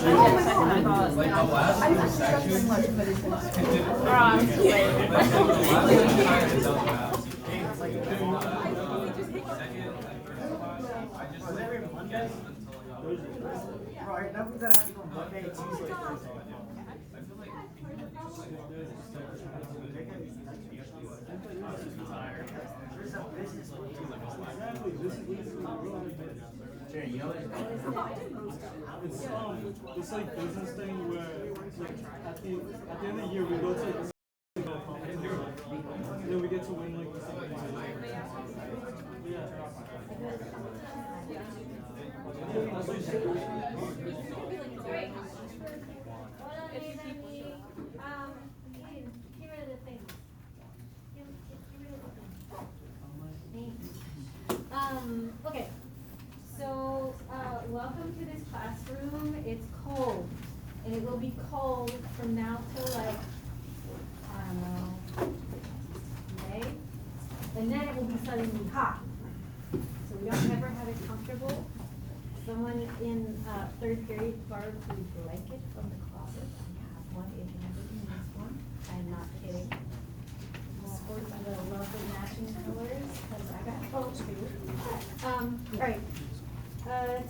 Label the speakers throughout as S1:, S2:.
S1: Right, now we're gonna have to go Monday, Tuesday, Thursday. There's a business
S2: It's like business thing where like at the end of the year we go to the then we get to win like
S3: Okay, so welcome to this classroom. It's cold, and it will be cold from now till like, I don't know, May, and then it will be suddenly hot. So we don't ever have it comfortable. Someone in third period borrowed the blanket from the closet. I have one in this one. I'm not kidding. Sports the lovely matching colors, because I got cold too. All right.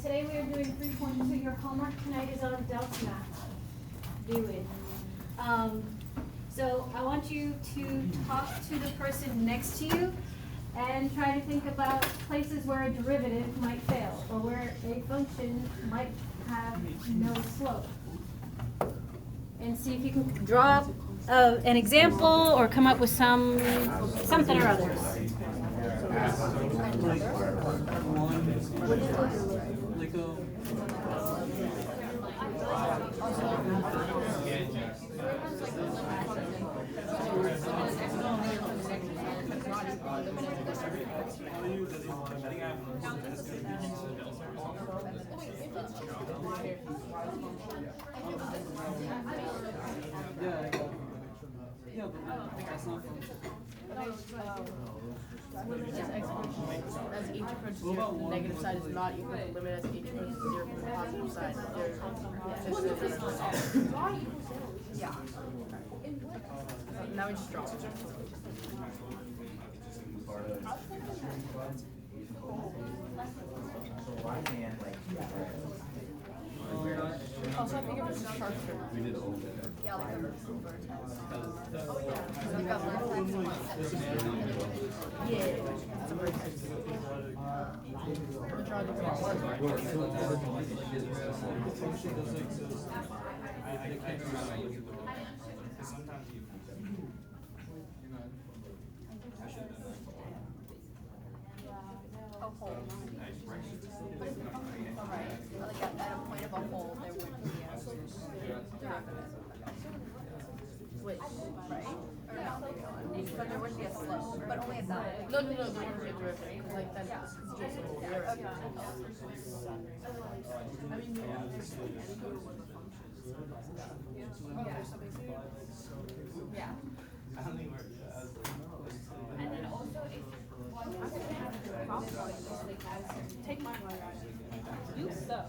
S3: Today we are doing 3.2. Your homework tonight is on Delta Math. Do it. So I want you to talk to the person next to you and try to think about places where a derivative might fail or where a function might have no slope. And see if you can draw up an example or come up with something or other.
S4: As h approaches 0 from the negative side is not equal to the limit as h approaches 0 from the positive side. Yeah. Now we just draw. Also, I think if it's sharp, yeah, like a vertex. Oh yeah, like a vertex. Yeah, it's a vertex. We'll draw the like at a point of a hole, there would be a derivative. Which, right? Or not, but there would be a slope, but only at that. No, there wouldn't be a derivative, because like that's just zero. Okay. Yeah. And then also if take my you suck.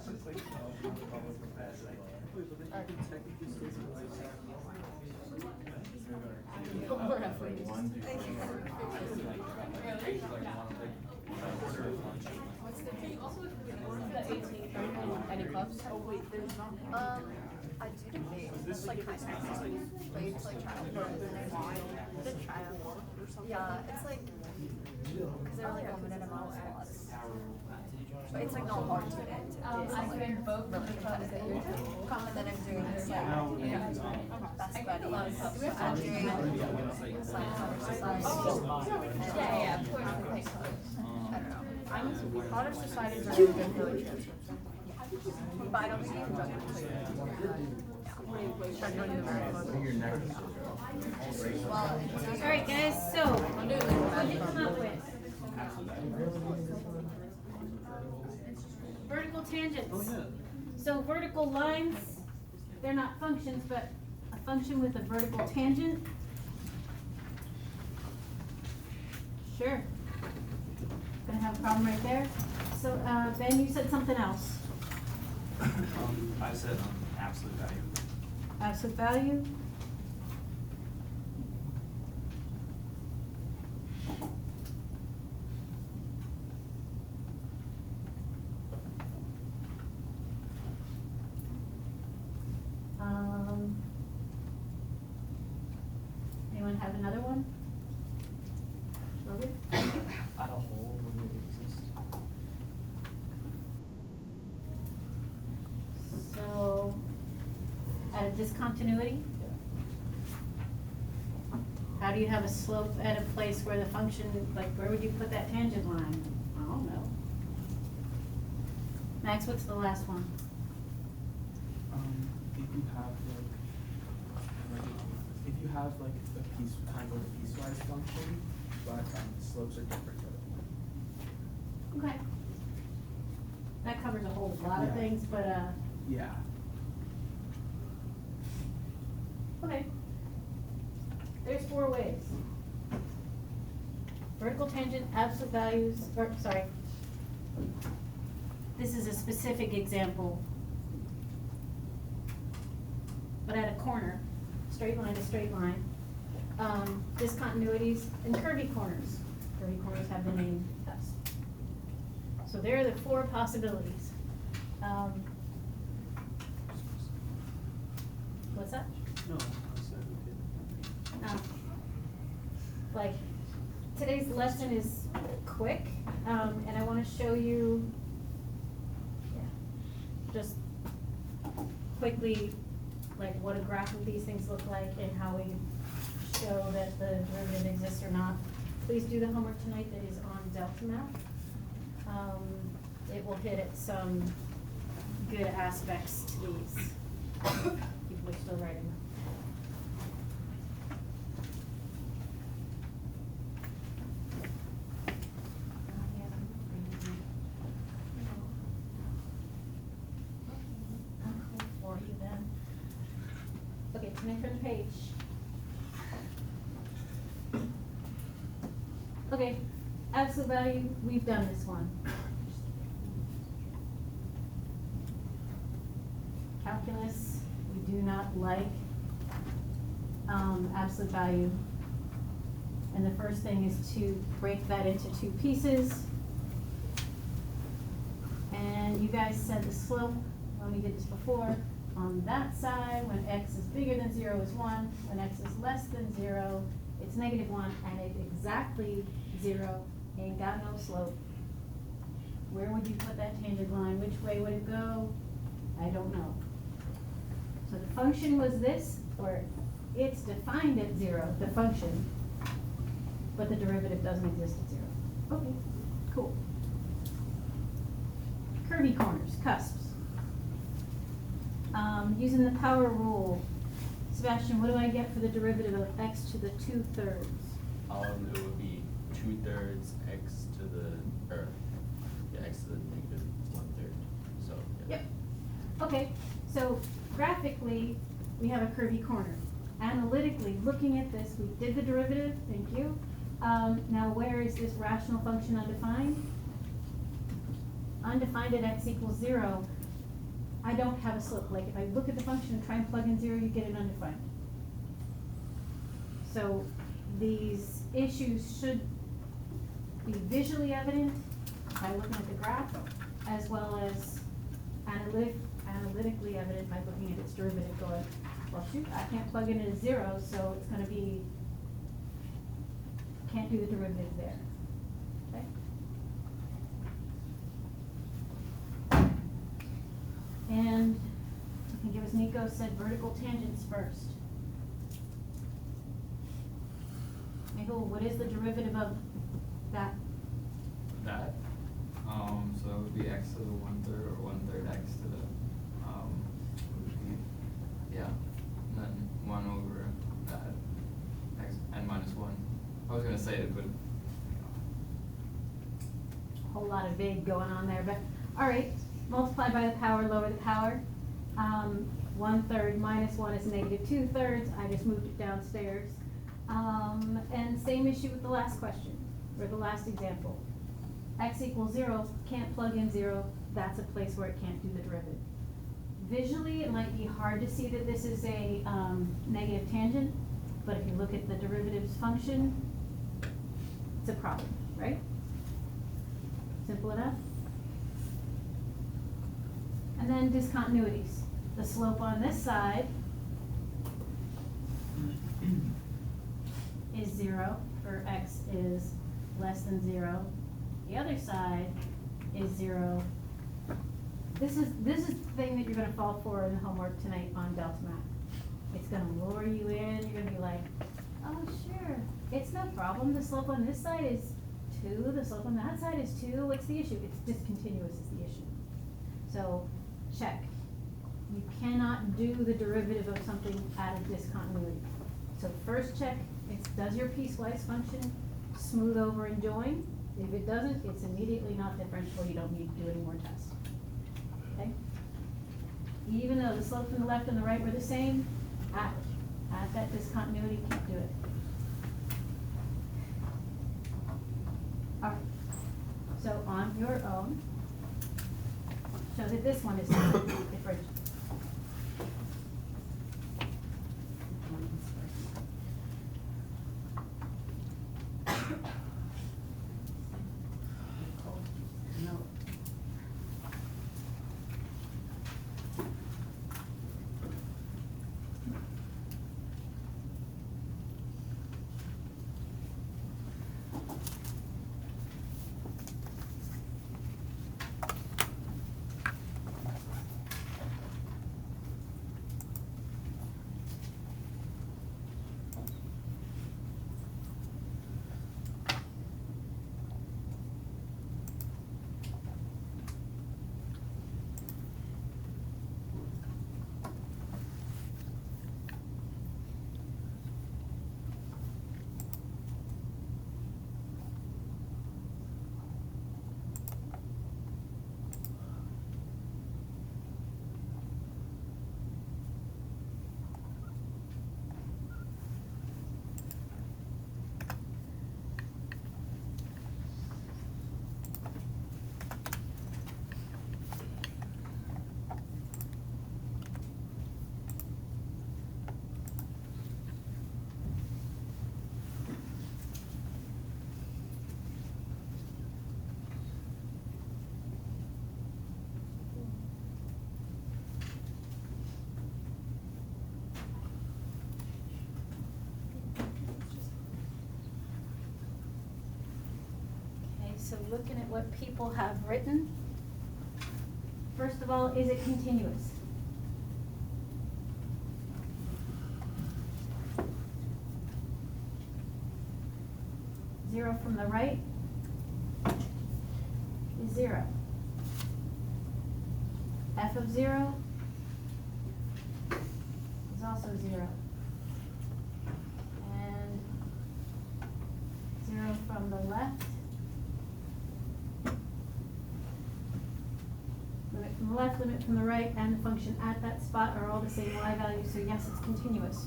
S4: Any clubs? Oh wait, there's not. I do debate. It's like high school. But it's like trial. Is it trial? Yeah, it's like because they're like limited amount of slots. But it's like not hard to get into. I'm doing both really clubs that you're doing. And then I'm doing this like best buddies. I'm doing science society. Yeah, of course. I don't know. Honor societies are really good for like transcription. But I don't see you doing it.
S3: All right, guys. So what did you come up with? Vertical tangents. So vertical lines, they're not functions, but a function with a vertical tangent. Sure. Gonna have a problem right there. So Ben, you said something else.
S5: I said absolute value.
S3: Absolute value. Anyone have another one? Logan?
S5: At a whole, would it exist?
S3: So, at a discontinuity? How do you have a slope at a place where the function, like, where would you put that tangent line? I don't know. Max, what's the last one?
S6: If you have like a piece, kind of a piecewise function, but slopes are different.
S3: Okay. That covers a whole lot of
S6: Yeah.
S3: things, but,
S6: Yeah.
S3: okay. There's 4 ways. Vertical tangent, absolute values, or, sorry. This is a specific example. But at a corner, straight line to straight line, discontinuities and curvy corners. Curvy corners have the name cusp. So there are the 4 possibilities. What's that?
S2: No, I said we did.
S3: Like, today's lesson is quick, and I wanna show you, just quickly, like what a graph of these things look like and how we show that the derivative exists or not. Please do the homework tonight that is on Delta Math. It will hit at some good aspects to these. People are still writing. For you then. Okay, can I turn the page? Okay, absolute value, we've done this one. Calculus, we do not like absolute value. And the first thing is to break that into 2 pieces. And you guys said the slope, when we did this before, on that side, when x is bigger than 0 is 1, when x is less than 0, it's -1, and it's exactly 0, ain't got no slope. Where would you put that tangent line? Which way would it go? I don't know. So the function was this, or it's defined at 0, the function, but the derivative doesn't exist at 0. Okay, cool. Curvy corners, cusps. Using the power rule, Sebastian, what do I get for the derivative of x to the 2/3?
S7: It would be 2/3 x to the, or, yeah, x to the -1/3, so. Yeah.
S3: Yep. Okay, so graphically, we have a curvy corner. Analytically, looking at this, we did the derivative, thank you. Now where is this rational function undefined? Undefined at x equals 0. I don't have a slope. Like if I look at the function and try and plug in 0, you get it undefined. So these issues should be visually evident by looking at the graph, as well as analytically evident by looking at its derivative going, well shoot, I can't plug in a 0, so it's gonna be, can't do the derivative there, okay? And I think it was Nico said vertical tangents first. Nico, what is the derivative of that?
S7: That,
S8: So that would be x to the 1/3 or 1/3 x to the, would be, yeah, and then 1 over that, x, n minus 1. I was gonna say it, but,
S3: Whole lot of vague going on there, but, all right, multiply by the power, lower the power. 1/3 minus 1 is -2/3, I just moved it downstairs. And same issue with the last question, or the last example. X equals 0, can't plug in 0, that's a place where it can't do the derivative. visually, it might be hard to see that this is a, negative tangent, but if you look at the derivatives function, it's a problem, right? Simple enough? And then discontinuities. The slope on this side is 0, or x is less than 0. The other side is 0. This is the thing that you're gonna fall for in the homework tonight on delta math. It's gonna lure you in, you're gonna be like, oh sure, it's no problem, the slope on this side is 2, the slope on that side is 2, what's the issue? It's discontinuous is the issue. So, check. You cannot do the derivative of something at a discontinuity. So first check, does your piecewise function smooth over and join? If it doesn't, it's immediately not differentiable, you don't need to do any more tests. Okay? Even though the slope from the left and the right were the same, at that discontinuity, keep doing it. Alright, so on your own, show that this one is differentiable. So looking at what people have written, first of all, is it continuous? Zero from the right is 0. F of 0 is also 0. And 0 from the left, limit from the left, limit from the right, and the function at that spot are all the same y value, so yes, it's continuous.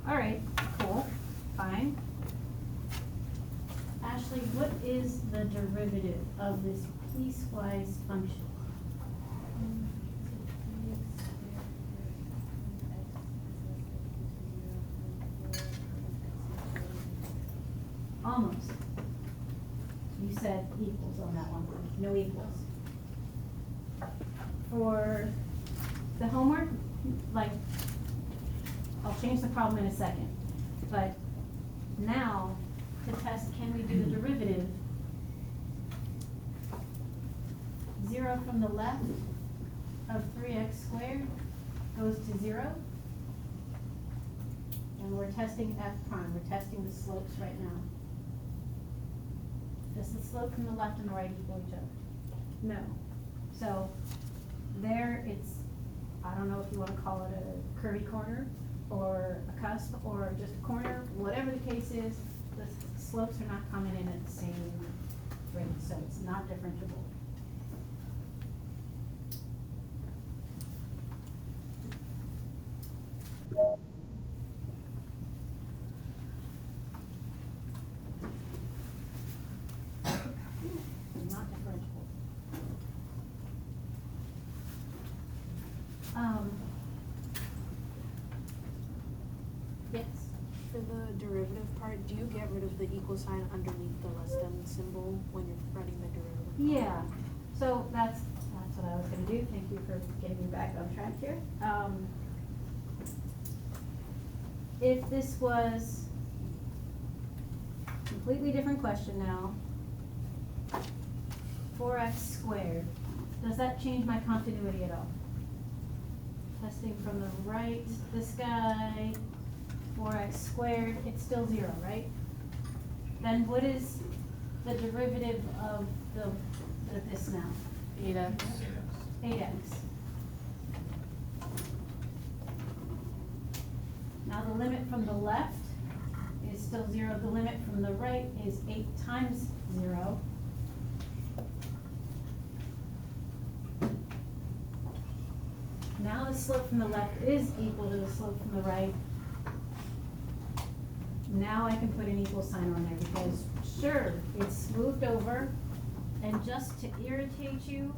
S3: All right, cool, fine. Ashley, what is the derivative of this piecewise function? Almost. You said equals on that one, no equals. For the homework, like, I'll change the problem in a second, but now, to test can we do the derivative, 0 from the left of 3x squared goes to 0. And we're testing f prime, we're testing the slopes right now. Does the slope from the left and the right equal each other? No. So there it's, I don't know if you want to call it a curvy corner or a cusp or just a corner, whatever the case is, the slopes are not coming in at the same rate, so it's not differentiable. Not differentiable.
S9: for the derivative part, do you get rid of the equal sign underneath the less than symbol when you're writing the derivative?
S3: Yeah, so that's what I was gonna do. Thank you for getting me back on track here. If this was a completely different question now, 4x squared, does that change my continuity at all? Testing from the right, this guy, 4x squared, it's still 0, right? Then what is the derivative of this now?
S4: 8x.
S3: 8x. Now the limit from the left is still 0. The limit from the right is 8 times 0. Now the slope from the left is equal to the slope from the right. Now I can put an equal sign on there because, sure, it's smoothed over, and just to irritate you,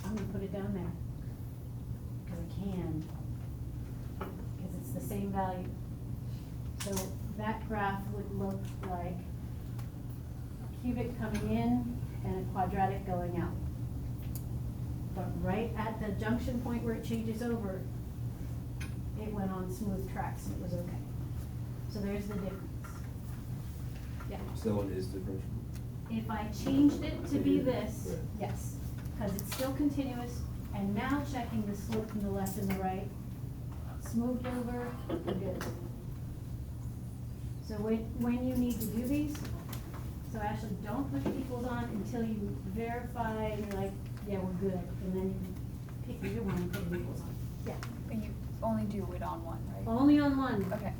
S3: I'm gonna put it down there. Because I can. Because it's the same value. So that graph would look like a cubic coming in and a quadratic going out. But right at the junction point where it changes over, it went on smooth tracks and it was okay. So there's the difference. Yeah.
S10: So that one is differential.
S3: If I changed it to be this,
S10: Right.
S3: yes, because it's still continuous, and now checking the slope from the left and the right, smoothed over, we're good. So when you need to do these, so Ashley, don't put the equals on until you verify and you're like, yeah, we're good, and then you can pick either one and put the equals on. Yeah.
S4: And you only do it on one, right?
S3: Only on one.
S4: Okay.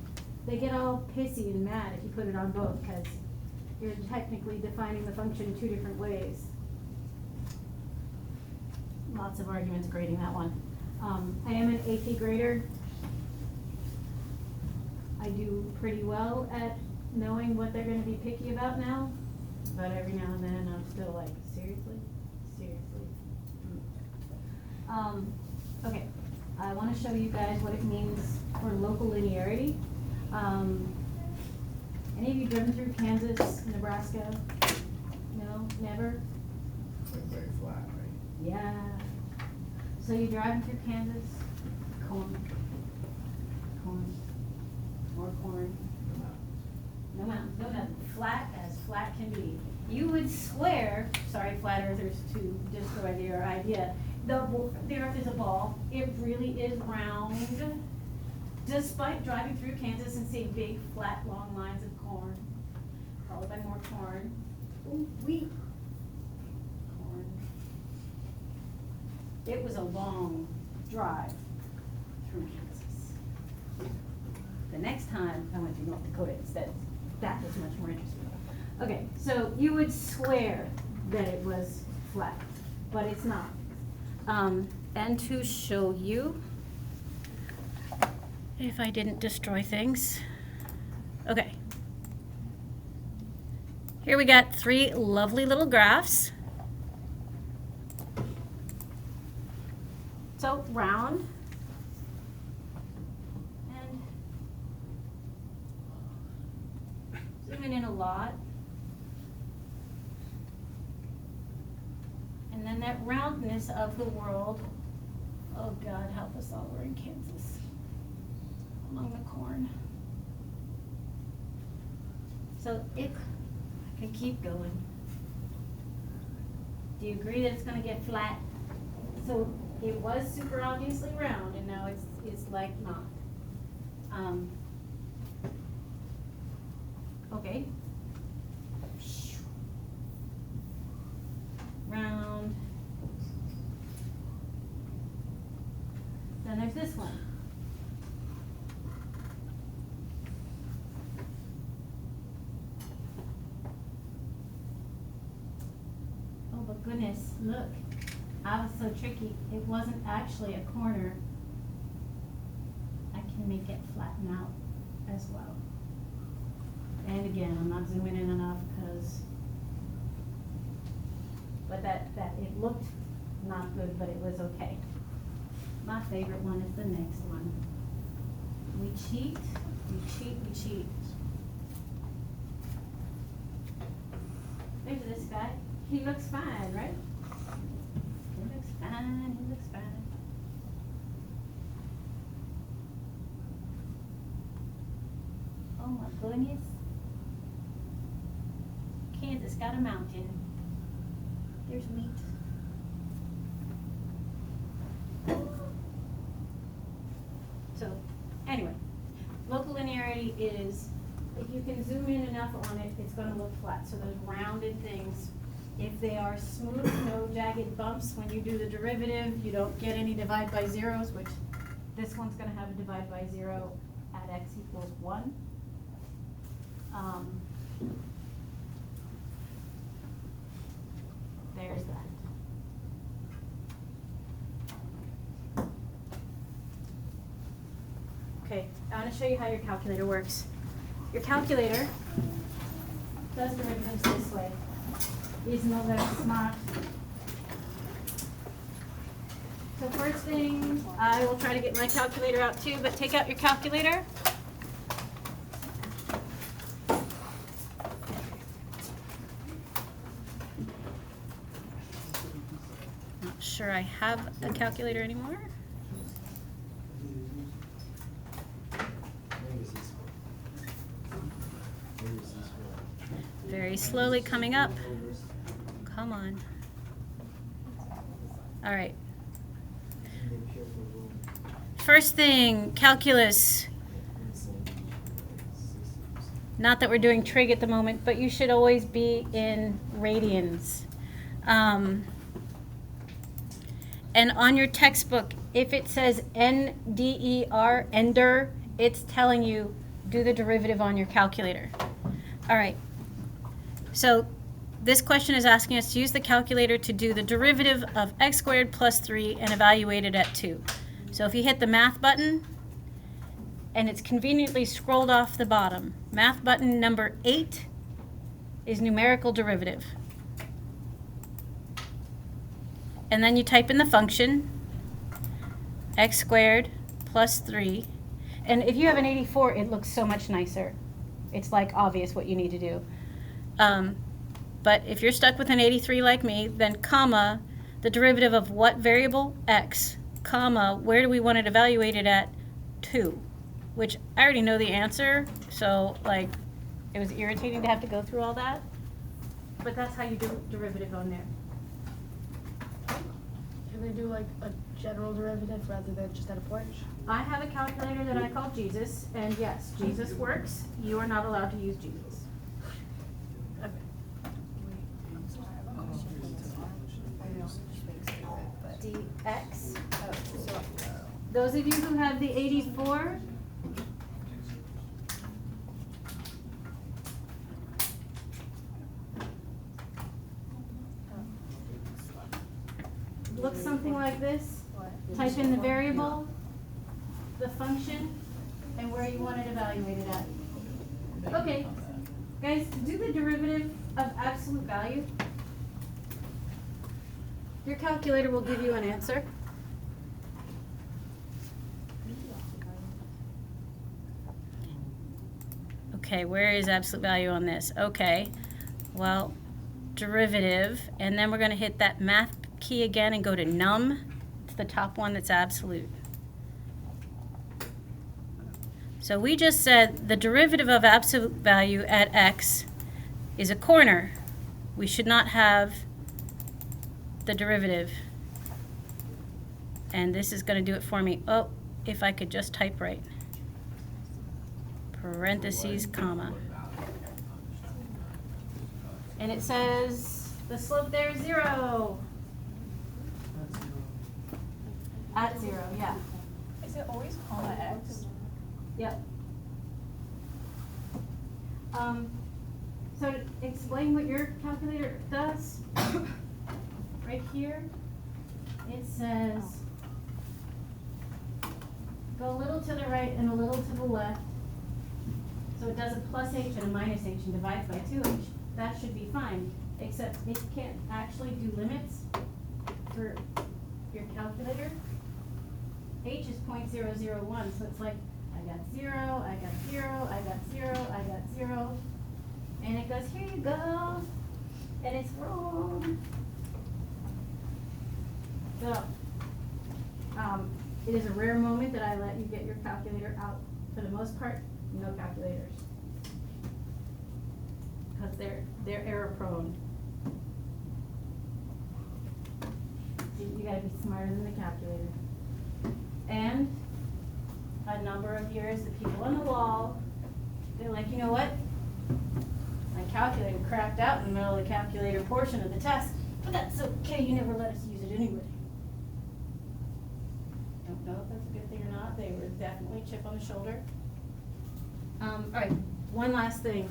S3: They get all pissy and mad if you put it on both, because you're technically defining the function 2 different ways. Lots of arguments grading that one. I am an AP grader. I do pretty well at knowing what they're gonna be picky about now, but every now and then I'm still like, seriously? Seriously? Okay, I wanna show you guys what it means for local linearity. Any of you driven through Kansas, Nebraska? No, never?
S10: Very flat, right?
S3: Yeah. So you're driving through Kansas, corn, more corn, no mountains, no nothing, flat as flat can be. You would swear, sorry flat earthers to destroy your idea, the earth is a ball, it really is round. Despite driving through Kansas and seeing big, flat, long lines of corn, followed by more corn, ooh, wheat, corn. It was a long drive through Kansas. The next time I went to North Dakota instead, that was much more interesting. Okay, so you would swear that it was flat, but it's not. And to show you, if I didn't destroy things. Okay. Here we got 3 lovely little graphs. So round. And zooming in a lot. And then that roundness of the world. Oh God, help us all, we're in Kansas. Among the corn. So I can keep going. Do you agree that it's gonna get flat? So it was super obviously round and now it's like not. Okay. Round. Then there's this one. Oh, but goodness, look, I was so tricky. It wasn't actually a corner. I can make it flatten out as well. And again, I'm not zooming in enough because, but that it looked not good, but it was okay. My favorite one is the next one. We cheat, we cheat, we cheat. There's this guy. He looks fine, right? He looks fine, he looks fine. Oh my goodness. Kansas got a mountain. There's wheat. So, anyway, local linearity is, if you can zoom in enough on it, it's gonna look flat. So those rounded things, if they are smooth, no jagged bumps, when you do the derivative, you don't get any divide by zeros, which this one's gonna have a divide by zero at x equals 1. There's that. Okay, I want to show you how your calculator works. Your calculator does derivatives this way. Is no very smart. So first thing, I will try to get my calculator out too, but take out your calculator. Not sure I have a calculator anymore. Very slowly coming up. Come on. All right. First thing, calculus. Not that we're doing trig at the moment, but you should always be in radians. And on your textbook, if it says NDER, ender, it's telling you do the derivative on your calculator. All right. So this question is asking us to use the calculator to do the derivative of x squared plus 3 and evaluate it at 2. So if you hit the math button, and it's conveniently scrolled off the bottom, math button number 8 is numerical derivative. And then you type in the function, x squared plus 3. And if you have an 84, it looks so much nicer. It's like obvious what you need to do. But if you're stuck with an 83 like me, then comma, the derivative of what variable? X, comma, where do we want it evaluated at? 2, which I already know the answer, so like it was irritating to have to go through all that. But that's how you do derivative on there.
S4: Can they do like a general derivative rather than just at a point?
S3: I have a calculator that I call Jesus, and yes, Jesus works. You are not allowed to use Jesus. Dx. Those of you who have the 84, looks something like this. Type in the variable, the function, and where you want it evaluated at. Okay, guys, to do the derivative of absolute value, your calculator will give you an answer. Okay, where is absolute value on this? Okay, well, derivative, and then we're going to hit that math key again and go to num. It's the top one that's absolute. So we just said the derivative of absolute value at x is a corner. We should not have the derivative. And this is going to do it for me. Oh, if I could just type right. Parentheses, comma. And it says the slope there is 0. At 0, yeah.
S4: Is it always comma x?
S3: Yep. So to explain what your calculator does, right here, it says go a little to the right and a little to the left. So it does a plus h and a minus h and divides by 2h. That should be fine, except it can't actually do limits for your calculator. H is 0.001, so it's like I got 0, I got 0, I got 0, I got 0. And it goes, here you go. And it's wrong. So, it is a rare moment that I let you get your calculator out. For the most part, no calculators. Because they're error prone. You gotta be smarter than the calculator. And a number of years, the people on the wall, they're like, you know what? My calculator crapped out in the middle of the calculator portion of the test, but that's okay, you never let us use it anyway. Don't know if that's a good thing or not. They were definitely a chip on the shoulder. All right, one last thing.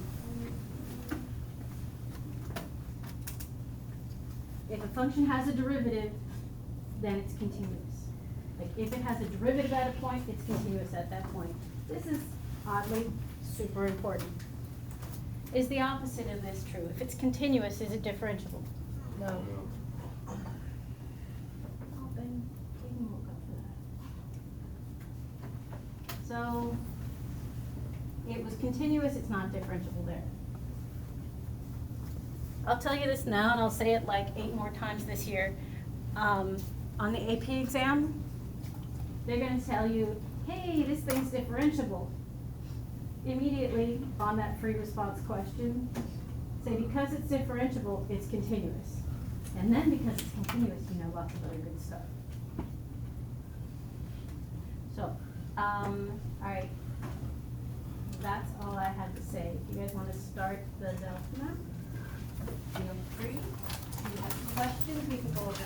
S3: If a function has a derivative, then it's continuous. Like if it has a derivative at a point, it's continuous at that point. This is oddly super important. Is the opposite of this true? If it's continuous, is it differentiable? No. Oh, Ben woke up for that. So it was continuous, it's not differentiable there. I'll tell you this now, and I'll say it like 8 more times this year. On the AP exam, they're going to tell you, hey, this thing's differentiable. Immediately on that free response question, say because it's differentiable, it's continuous. And then because it's continuous, you know lots of other good stuff. So, all right, that's all I had to say. If you guys want to start the delta map, feel free. If you have questions, we can go over